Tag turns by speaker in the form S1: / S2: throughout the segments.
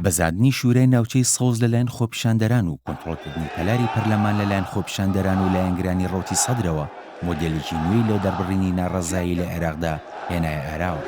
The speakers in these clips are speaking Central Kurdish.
S1: بەزاندنی شوورەی ناوچەی سەوز لەلایەن خۆپیشاندەران و کۆنتڕۆڵکردنی پەلاری پەرلەمان لەلایەن خۆپیشاندەران و لایەنگرانی ڕۆتی سەدرەوە مۆدێلێکی نوێی لە دەربڕینی ناڕەزایی لە عێراقدا هێنایە ئاراوە.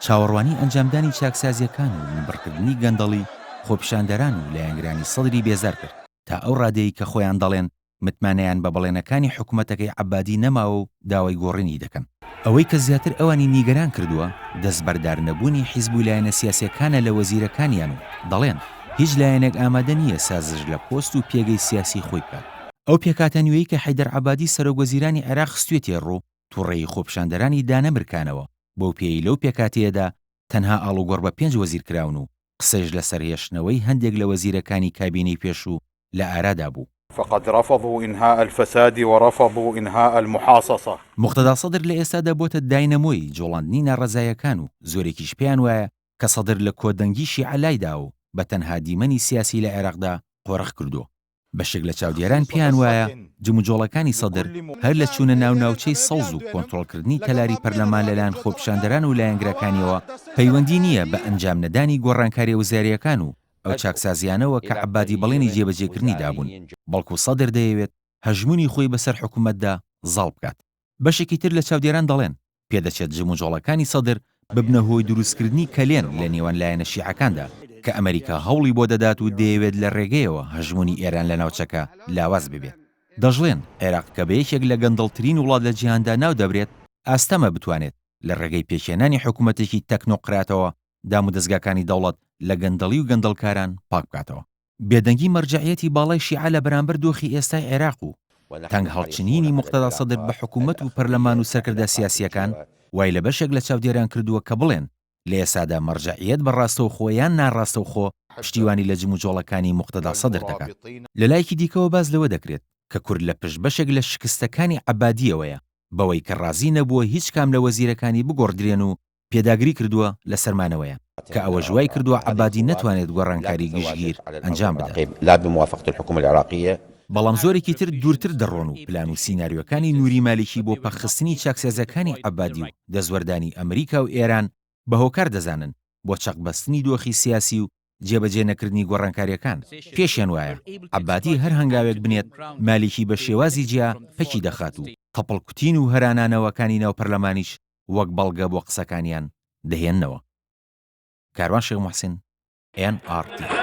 S1: چاوەڕوانی ئەنجامدانی چاکسازیەکان و نبڕکردنی گەندەڵی خۆپیشاندەران و لایەنگرانی سەدری بێزار کرد تا ئەو ڕادەیە کە خۆیان دەڵێن متمانەیان بە بەڵێنەکانی حکوومەتەکەی عەبادی نەماوە و داوای گۆڕینی دەکەن. ئەوەی کە زیاتر ئەوانی نیگەران کردووە دەستبەردار نەبوونی حیزب و لایەنە سیاسیەکانە لە وەزیرەکانیان و دەڵێن هیچ لایەنێک ئامادە نییە سازش لە پۆست و پێگەی سیاسی خۆی بکات. ئەو پێکاتە نوێیی کە حەیدەر عەبادی سەرۆکوەزیرانی عێراق خستوێتە ڕوو تووڕێی خۆپیشاندەرانی دانەمرکانەوە بۆ پێی لەو پێکاتەیەدا تەنها ئاڵوگۆڕ بە 5 وەزیر کراون و قسەش لەسەر هێشتنەوەی هەندێک لە وەزیرەکانی کابینەی پێشوو لە ئارادا بوو.
S2: فقد رفضوا إنهاء الفساد ورفضوا إنهاء المحاصصة.
S1: مقتدا سەدر لە ئێستادا بۆتە داینەمۆی جوڵاندنی ناڕەزایەکان و زۆرێکیش پێیان وایە کە سەدر لە کۆدەنگی شیعەلایدا و بە تەنها دیمەنی سیاسی لە عێراقدا قۆڕەخ کردووە. بەشێک لە چاودێران پێیان وایە جموجۆڵەکانی سەدر هەر لە چوونە ناو ناوچەی سەوز و کۆنتڕۆڵکردنی کەلاری پەرلەمان لەلایەن خۆپیشاندەران و لایەنگرەکانیەوە پەیوەندی نییە بە ئەنجام نەدانی گۆڕانکاری وەزاریەکان و ئەو چاکسازیانەوە کە عەبادی بەڵێنی جێبەجێکردنی دابوون، بەڵکو سەدر دەیەوێت هەژمونی خۆی بەسەر حکوومەتدا زاڵ بکات. بەشێکی تر لە چاودێران دەڵێن پێدەچێت جموجۆڵەکانی سەدر ببنە هۆی دروستکردنی کەلێن لە نێوان لایەنە شیعەکاندا کە ئەمریکا هەوڵی بۆ دەدات و دەیەوێت لە ڕێگەیەوە هەژمونی ئێران لە ناوچەکە لاواز ببێت. دەژڵێن عێراق کە بە یەکێک لە گەندەڵترین وڵات لە جیهاندا ناو دەبرێت ئاستەمە بتوانێت لە ڕێگەی پێشێنانی حکوومەتێکی تەکنۆقراتەوە دام و دەستگاکانی دەوڵەت لە گەندەڵی و گەندەڵکاران پاک بکاتەوە. بێدەنگی مەرجعیەتی باڵای شیعە لە بەرامبەر دۆخی ئێستای عێراق و تەنگ هەڵچنینی مقتەدا سەدر بە حکوومەت و پەرلەمان و سەرکردە سیاسیەکان وای لە بەشێک لە چاودێران کردووە کە بڵێن لە ئێسادا مەرجعیەت بەڕاستەوخۆ یان ناڕاستەوخۆ پشتیوانی لە جموجۆڵەکانی مقتەدا سەدر دەکات. لە لایەکی دیکەوە باز لەوە دەکرێت کە کورد لە پشت بەشێک لە شکستەکانی عەبادیەوەیە بەوەی کە ڕازی نەبووە هیچ کام لە وەزیرەکانی بگۆڕدرێن و پێداگری کردووە لە سەرمانەوەیە کە ئەوە ژوای کردووە عەبادی نەتوانێت گۆڕانکاری گشتگیر ئەنجام بدات
S3: لا بموافقة الحكومة العراقية.
S1: بەڵام زۆرێکی تر دوورتر دەڕۆن و پلان و سیناریۆکانی نووری مالیکی بۆ پەخستنی چاکسازەکانی عەبادی و دەزوەردانی ئەمریکا و ئێران بە هۆکار دەزانن بۆ چەقبەستنی دۆخی سیاسی و جێبەجێ نەکردنی گۆڕانکاریەکان. پێشیان وایە عەبادی هەر هەنگاوێک بنێت مالیکی بە شێوازی جیا پەکی دەخات و تەپڵکوتین و هەرانانەوەکانی ناو پەرلەمانیش وەک بەڵگە بۆ قسەکانیان دەهێننەوە. کاروان شێخ موحسین NRT